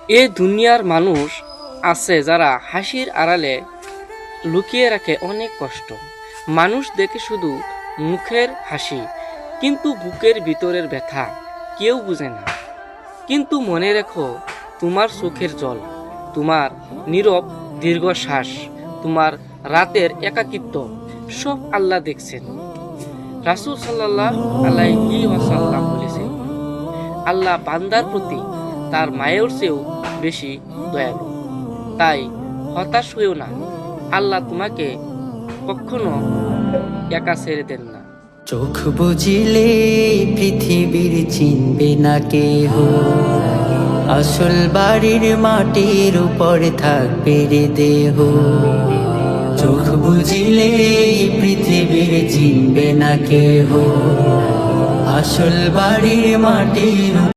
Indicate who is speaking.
Speaker 1: এ দুনিয়ার মানুষ আছে যারা হাসির আড়ালে লুকিয়ে রাখে অনেক কষ্ট। মানুষ দেখে শুধু মুখের হাসি, কিন্তু বুকের ভিতরের ব্যথা কেউ বুঝে না। কিন্তু মনে রেখো, তোমার চোখের জল, তোমার নীরব দীর্ঘশ্বাস, তোমার রাতের একাকিত্ব সব আল্লাহ দেখছেন। রাসূল সাল্লাল্লাহু আলাইহি ওয়াসাল্লাম বলেছেন, আল্লাহ বান্দার প্রতি তার মায়ের চেয়েও বেশি দয়ালু। তাই হতাশ হইও না, আল্লাহ তোমাকে কখনো একা ছেড়ে দেন না।
Speaker 2: চোখ বুঝিলে পৃথিবীর চিনবে না কেহ, আসল বাড়ির মাটির উপর থাকবে রে দেহ। চোখ বুঝিলে পৃথিবীর চিনবে না কেহ, আসল বাড়ির মাটির